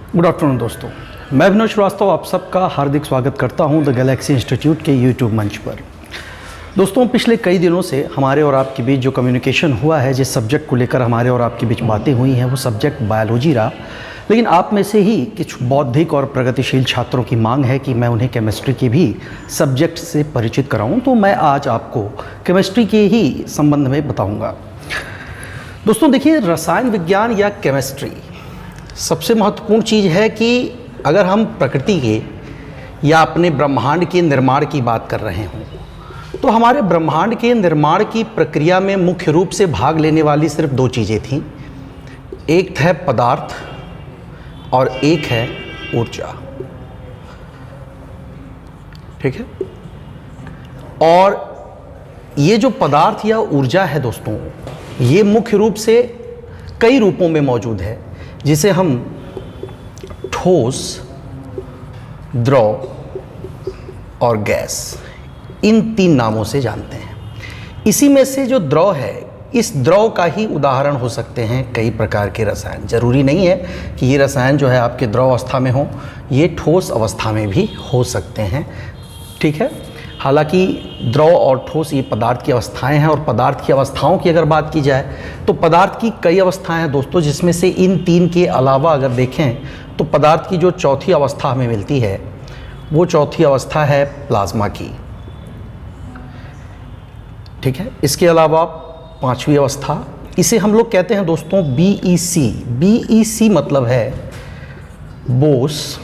Good afternoon दोस्तों, मैं विनोद श्रीवास्तव आप सबका हार्दिक स्वागत करता हूं द गैलेक्सी इंस्टीट्यूट के यूट्यूब मंच पर। दोस्तों, पिछले कई दिनों से हमारे और आपके बीच जो कम्युनिकेशन हुआ है, जिस सब्जेक्ट को लेकर हमारे और आपके बीच बातें हुई हैं, वो सब्जेक्ट बायोलॉजी रहा। लेकिन आप में से ही कुछ बौद्धिक और प्रगतिशील छात्रों की मांग है कि मैं उन्हें केमिस्ट्री के भी सब्जेक्ट से परिचित कराऊँ, तो मैं आज आपको केमिस्ट्री के ही संबंध में बताऊँगा। दोस्तों देखिए, रसायन विज्ञान या केमिस्ट्री सबसे महत्वपूर्ण चीज़ है कि अगर हम प्रकृति के या अपने ब्रह्मांड के निर्माण की बात कर रहे हों, तो हमारे ब्रह्मांड के निर्माण की प्रक्रिया में मुख्य रूप से भाग लेने वाली सिर्फ दो चीज़ें थीं। एक है पदार्थ और एक है ऊर्जा। ठीक है। और ये जो पदार्थ या ऊर्जा है दोस्तों, ये मुख्य रूप से कई रूपों में मौजूद है, जिसे हम ठोस, द्रव और गैस, इन तीन नामों से जानते हैं। इसी में से जो द्रव है, इस द्रव का ही उदाहरण हो सकते हैं कई प्रकार के रसायन। जरूरी नहीं है कि ये रसायन जो है आपके द्रव अवस्था में हो, ये ठोस अवस्था में भी हो सकते हैं। ठीक है। हालांकि द्रव और ठोस ये पदार्थ की अवस्थाएं हैं, और पदार्थ की अवस्थाओं की अगर बात की जाए तो पदार्थ की कई अवस्थाएं हैं दोस्तों, जिसमें से इन तीन के अलावा अगर देखें तो पदार्थ की जो चौथी अवस्था हमें मिलती है, वो चौथी अवस्था है प्लाज्मा की। ठीक है। इसके अलावा पांचवी अवस्था, इसे हम लोग कहते हैं दोस्तों BEC। BEC मतलब है बोस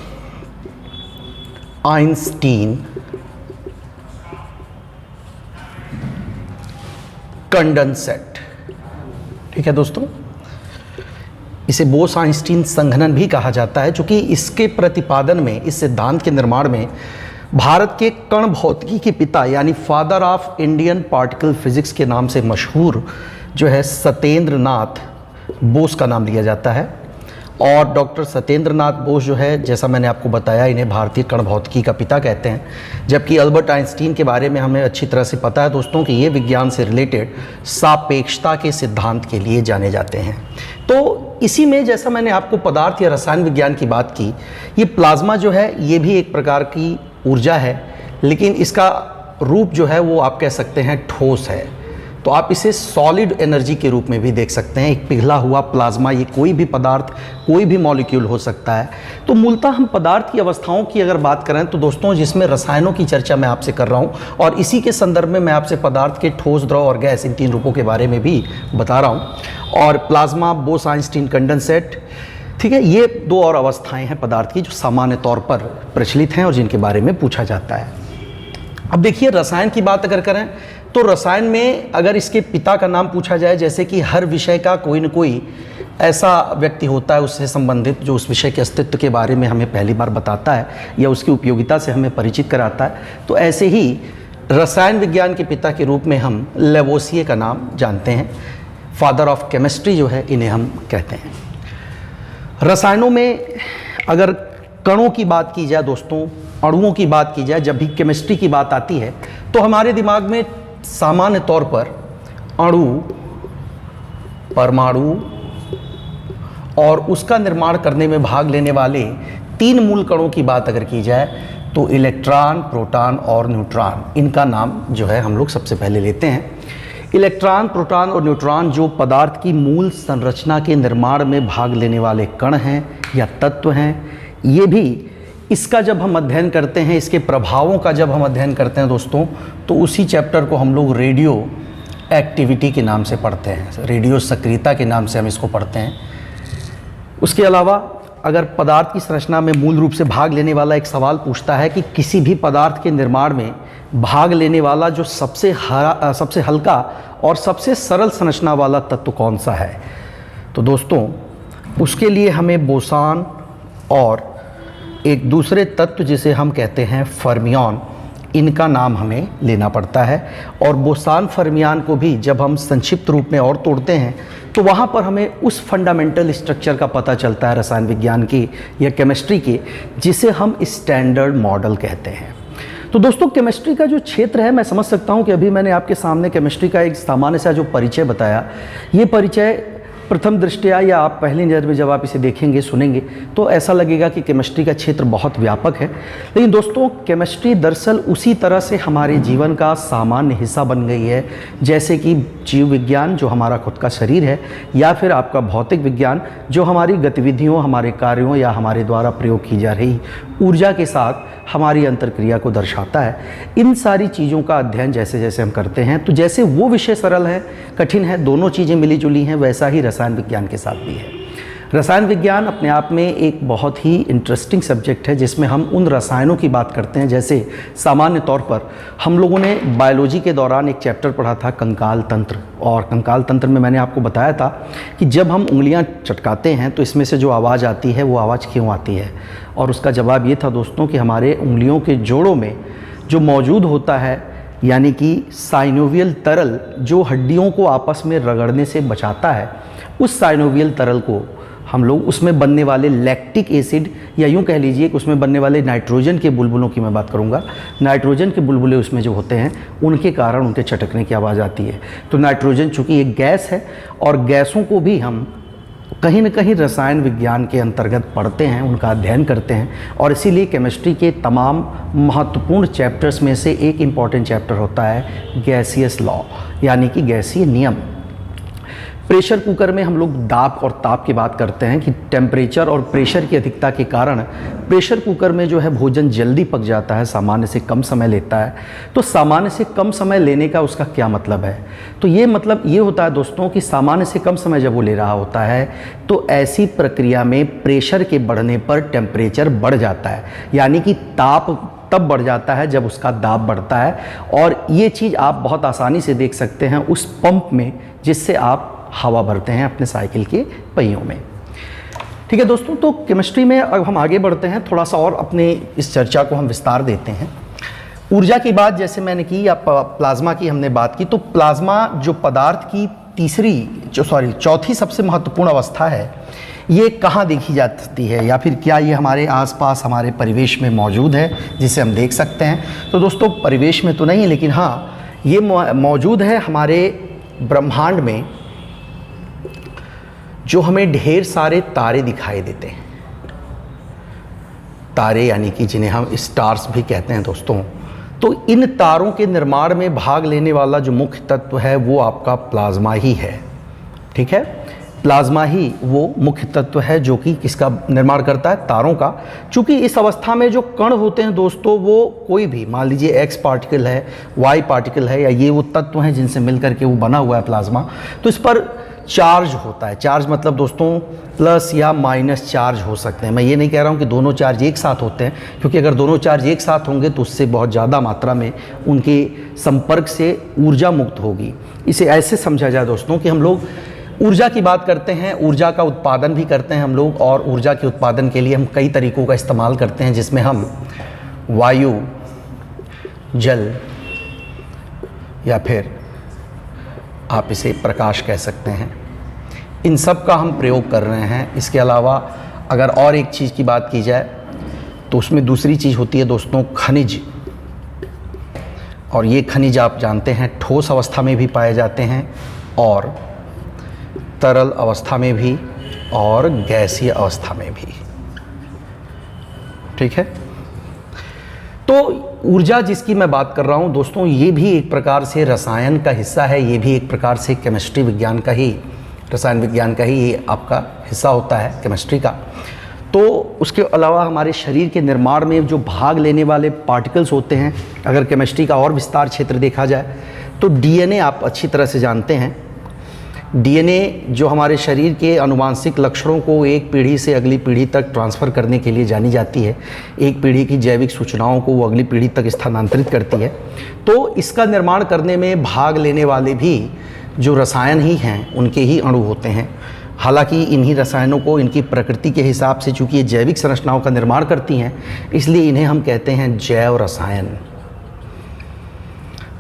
आइंस्टीन कंडेंसेट। ठीक है दोस्तों, इसे बोस आइंस्टीन संघनन भी कहा जाता है, क्योंकि इसके प्रतिपादन में, इस सिद्धांत के निर्माण में भारत के कण भौतिकी के पिता यानी father of Indian particle physics के नाम से मशहूर जो है सत्येंद्र नाथ बोस का नाम लिया जाता है। और डॉक्टर सत्येंद्र नाथ बोस जो है, जैसा मैंने आपको बताया, इन्हें भारतीय कण भौतिकी का पिता कहते हैं। जबकि अल्बर्ट आइंस्टीन के बारे में हमें अच्छी तरह से पता है दोस्तों कि ये विज्ञान से रिलेटेड सापेक्षता के सिद्धांत के लिए जाने जाते हैं। तो इसी में, जैसा मैंने आपको पदार्थ या रसायन विज्ञान की बात की, ये प्लाज्मा जो है ये भी एक प्रकार की ऊर्जा है, लेकिन इसका रूप जो है वो आप कह सकते हैं ठोस है। तो आप इसे सॉलिड एनर्जी के रूप में भी देख सकते हैं। एक पिघला हुआ प्लाज्मा, ये कोई भी पदार्थ, कोई भी मॉलिक्यूल हो सकता है। तो मूलतः हम पदार्थ की अवस्थाओं की अगर बात करें तो दोस्तों, जिसमें रसायनों की चर्चा मैं आपसे कर रहा हूँ, और इसी के संदर्भ में मैं आपसे पदार्थ के ठोस, द्रव और गैस, इन तीन रूपों के बारे में भी बता रहा हूँ। और प्लाज्मा, बोस आइंस्टीन कंडेंसेट, ठीक है, ये दो और अवस्थाएं हैं पदार्थ की जो सामान्य तौर पर प्रचलित हैं और जिनके बारे में पूछा जाता है। अब देखिए, रसायन की बात अगर करें तो रसायन में अगर इसके पिता का नाम पूछा जाए, जैसे कि हर विषय का कोई न कोई ऐसा व्यक्ति होता है उससे संबंधित जो उस विषय के अस्तित्व के बारे में हमें पहली बार बताता है या उसकी उपयोगिता से हमें परिचित कराता है, तो ऐसे ही रसायन विज्ञान के पिता के रूप में हम लेवोसिए का नाम जानते हैं। फादर ऑफ केमिस्ट्री जो है, इन्हें हम कहते हैं। रसायनों में अगर कणों की बात की जाए दोस्तों, अणुओं की बात की जाए, जब भी केमिस्ट्री की बात आती है तो हमारे दिमाग में सामान्य तौर पर अणु, परमाणु और उसका निर्माण करने में भाग लेने वाले तीन मूल कणों की बात अगर की जाए तो इलेक्ट्रॉन, प्रोटॉन और न्यूट्रॉन, इनका नाम जो है हम लोग सबसे पहले लेते हैं। इलेक्ट्रॉन, प्रोटॉन और न्यूट्रॉन जो पदार्थ की मूल संरचना के निर्माण में भाग लेने वाले कण हैं या तत्व हैं, ये भी इसका जब हम अध्ययन करते हैं, इसके प्रभावों का जब हम अध्ययन करते हैं दोस्तों, तो उसी चैप्टर को हम लोग रेडियो एक्टिविटी के नाम से पढ़ते हैं, रेडियो सक्रियता के नाम से हम इसको पढ़ते हैं। उसके अलावा अगर पदार्थ की संरचना में मूल रूप से भाग लेने वाला एक सवाल पूछता है कि किसी भी पदार्थ के निर्माण में भाग लेने वाला जो सबसे हल्का और सबसे सरल संरचना वाला तत्व कौन सा है, तो दोस्तों उसके लिए हमें बोसान और एक दूसरे तत्व जिसे हम कहते हैं फर्मियन, इनका नाम हमें लेना पड़ता है। और बोसान फर्मियन को भी जब हम संक्षिप्त रूप में और तोड़ते हैं तो वहाँ पर हमें उस फंडामेंटल स्ट्रक्चर का पता चलता है रसायन विज्ञान की या केमिस्ट्री की, जिसे हम स्टैंडर्ड मॉडल कहते हैं। तो दोस्तों, केमिस्ट्री का जो क्षेत्र है, मैं समझ सकता हूँ कि अभी मैंने आपके सामने केमिस्ट्री का एक सामान्य सा जो परिचय बताया, ये परिचय प्रथम दृष्टया या आप पहली नज़र में जब आप इसे देखेंगे सुनेंगे तो ऐसा लगेगा कि केमिस्ट्री का क्षेत्र बहुत व्यापक है, लेकिन दोस्तों केमिस्ट्री दरअसल उसी तरह से हमारे जीवन का सामान्य हिस्सा बन गई है जैसे कि जीव विज्ञान जो हमारा खुद का शरीर है, या फिर आपका भौतिक विज्ञान जो हमारी गतिविधियों, हमारे कार्यों या हमारे द्वारा प्रयोग की जा रही ऊर्जा के साथ हमारी अंतर्क्रिया को दर्शाता है। इन सारी चीज़ों का अध्ययन जैसे जैसे हम करते हैं तो जैसे वो विषय सरल है, कठिन है, दोनों चीज़ें मिली जुली हैं, वैसा ही रसायन विज्ञान के साथ भी है। रसायन विज्ञान अपने आप में एक बहुत ही इंटरेस्टिंग सब्जेक्ट है जिसमें हम उन रसायनों की बात करते हैं। जैसे सामान्य तौर पर हम लोगों ने बायोलॉजी के दौरान एक चैप्टर पढ़ा था कंकाल तंत्र, और कंकाल तंत्र में मैंने आपको बताया था कि जब हम उंगलियां चटकाते हैं तो इसमें से जो आवाज़ आती है वो आवाज़ क्यों आती है, और उसका जवाब ये था दोस्तों कि हमारे उंगलियों के जोड़ों में जो मौजूद होता है यानी कि साइनोवियल तरल जो हड्डियों को आपस में रगड़ने से बचाता है, उस साइनोवियल तरल को हम लोग उसमें बनने वाले लैक्टिक एसिड या यूँ कह लीजिए कि उसमें बनने वाले नाइट्रोजन के बुलबुलों की मैं बात करूँगा, नाइट्रोजन के बुलबुले उसमें जो होते हैं उनके कारण उनके चटकने की आवाज़ आती है। तो नाइट्रोजन चूँकि एक गैस है और गैसों को भी हम कहीं न कहीं रसायन विज्ञान के अंतर्गत पढ़ते हैं, उनका अध्ययन करते हैं, और इसीलिए केमिस्ट्री के तमाम महत्वपूर्ण चैप्टर्स में से एक इम्पॉर्टेंट चैप्टर होता है गैसियस लॉ यानी कि गैसीय नियम। प्रेशर कुकर में हम लोग दाब और ताप की बात करते हैं कि टेम्परेचर और प्रेशर की अधिकता के कारण प्रेशर कुकर में जो है भोजन जल्दी पक जाता है, सामान्य से कम समय लेता है। तो सामान्य से कम समय लेने का उसका क्या मतलब है? तो ये मतलब ये होता है दोस्तों कि सामान्य से कम समय जब वो ले रहा होता है तो ऐसी प्रक्रिया में प्रेशर के बढ़ने पर टेम्परेचर बढ़ जाता है, यानी कि ताप तब बढ़ जाता है जब उसका दाब बढ़ता है। और ये चीज़ आप बहुत आसानी से देख सकते हैं उस पंप में जिससे आप हवा भरते हैं अपने साइकिल के पहियों में। ठीक है दोस्तों, तो केमिस्ट्री में अब हम आगे बढ़ते हैं, थोड़ा सा और अपने इस चर्चा को हम विस्तार देते हैं। ऊर्जा की बात जैसे मैंने की या प्लाज्मा की हमने बात की, तो प्लाज्मा जो पदार्थ की चौथी सबसे महत्वपूर्ण अवस्था है, ये कहाँ देखी जाती है या फिर क्या ये हमारे आसपास हमारे परिवेश में मौजूद है जिसे हम देख सकते हैं? तो दोस्तों परिवेश में तो नहीं, लेकिन हाँ ये मौजूद है हमारे ब्रह्मांड में जो हमें ढेर सारे तारे दिखाई देते हैं। तारे यानी कि जिन्हें हम स्टार्स भी कहते हैं दोस्तों। तो इन तारों के निर्माण में भाग लेने वाला जो मुख्य तत्व है वो आपका प्लाज्मा ही है। ठीक है, प्लाज्मा ही वो मुख्य तत्व है जो कि किसका निर्माण करता है? तारों का। चूँकि इस अवस्था में जो कण होते हैं दोस्तों वो कोई भी, मान लीजिए एक्स पार्टिकल है, वाई पार्टिकल है, या ये वो तत्व हैं जिनसे मिलकर के वो बना हुआ है प्लाज्मा, तो इस पर चार्ज होता है। चार्ज मतलब दोस्तों प्लस या माइनस चार्ज हो सकते हैं। मैं ये नहीं कह रहा हूँ कि दोनों चार्ज एक साथ होते हैं, क्योंकि अगर दोनों चार्ज एक साथ होंगे तो उससे बहुत ज़्यादा मात्रा में उनके संपर्क से ऊर्जा मुक्त होगी। इसे ऐसे समझा जाए दोस्तों कि हम लोग ऊर्जा की बात करते हैं, ऊर्जा का उत्पादन भी करते हैं हम लोग, और ऊर्जा के उत्पादन के लिए हम कई तरीक़ों का इस्तेमाल करते हैं जिसमें हम वायु, जल या फिर आप इसे प्रकाश कह सकते हैं, इन सब का हम प्रयोग कर रहे हैं। इसके अलावा अगर और एक चीज़ की बात की जाए तो उसमें दूसरी चीज़ होती है दोस्तों खनिज, और ये खनिज आप जानते हैं ठोस अवस्था में भी पाए जाते हैं और तरल अवस्था में भी और गैसीय अवस्था में भी। ठीक है, तो ऊर्जा जिसकी मैं बात कर रहा हूँ दोस्तों, ये भी एक प्रकार से रसायन का हिस्सा है, ये भी एक प्रकार से केमिस्ट्री विज्ञान का ही, रसायन विज्ञान का ही ये आपका हिस्सा होता है केमिस्ट्री का। तो उसके अलावा हमारे शरीर के निर्माण में जो भाग लेने वाले पार्टिकल्स होते हैं, अगर केमिस्ट्री का और विस्तार क्षेत्र देखा जाए तो डीएनए आप अच्छी तरह से जानते हैं। डीएनए जो हमारे शरीर के आनुवांशिक लक्षणों को एक पीढ़ी से अगली पीढ़ी तक ट्रांसफ़र करने के लिए जानी जाती है, एक पीढ़ी की जैविक सूचनाओं को वो अगली पीढ़ी तक स्थानांतरित करती है। तो इसका निर्माण करने में भाग लेने वाले भी जो रसायन ही हैं उनके ही अणु होते हैं। हालांकि इन्हीं रसायनों को इनकी प्रकृति के हिसाब से, चूँकि ये जैविक संरचनाओं का निर्माण करती हैं, इसलिए इन्हें हम कहते हैं जैव रसायन।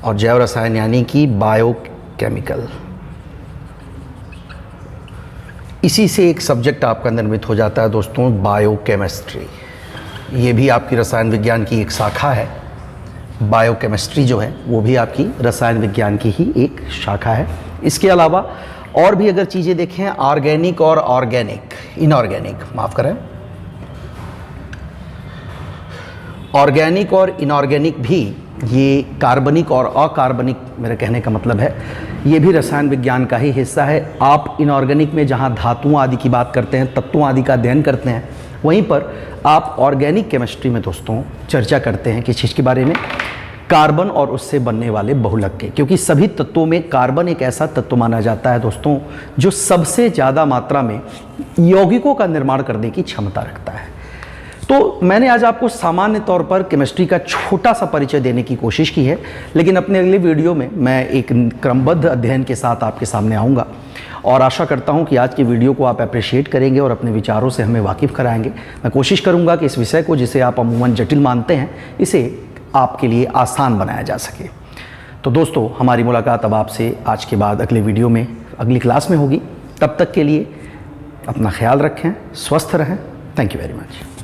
और जैव रसायन यानी कि बायोकेमिकल। इसी से एक सब्जेक्ट आपका निर्मित हो जाता है दोस्तों, बायोकेमिस्ट्री। ये भी आपकी रसायन विज्ञान की एक शाखा है। बायोकेमिस्ट्री जो है वो भी आपकी रसायन विज्ञान की ही एक शाखा है। इसके अलावा और भी अगर चीज़ें देखें, ऑर्गेनिक और ऑर्गेनिक, इनऑर्गेनिक, माफ़ करें, ऑर्गेनिक और इनऑर्गेनिक भी, ये कार्बनिक और अकार्बनिक, मेरे कहने का मतलब है ये भी रसायन विज्ञान का ही हिस्सा है। आप इनऑर्गेनिक में जहाँ धातुओं आदि की बात करते हैं, तत्वों आदि का अध्ययन करते हैं, वहीं पर आप ऑर्गेनिक केमिस्ट्री में दोस्तों चर्चा करते हैं किस चीज़ के बारे में, कार्बन और उससे बनने वाले बहुलक के, क्योंकि सभी तत्वों में कार्बन एक ऐसा तत्व माना जाता है दोस्तों जो सबसे ज़्यादा मात्रा में यौगिकों का निर्माण करने की क्षमता रखता है। तो मैंने आज आपको सामान्य तौर पर केमिस्ट्री का छोटा सा परिचय देने की कोशिश की है, लेकिन अपने अगले वीडियो में मैं एक क्रमबद्ध अध्ययन के साथ आपके सामने आऊँगा और आशा करता हूं कि आज की वीडियो को आप अप्रिशिएट करेंगे और अपने विचारों से हमें वाकिफ़ कराएंगे। मैं कोशिश करूंगा कि इस विषय को, जिसे आप अमूमन जटिल मानते हैं, इसे आपके लिए आसान बनाया जा सके। तो दोस्तों, हमारी मुलाकात अब आपसे आज के बाद अगले वीडियो में, अगली क्लास में होगी। तब तक के लिए अपना ख्याल रखें, स्वस्थ रहें। Thank you very much.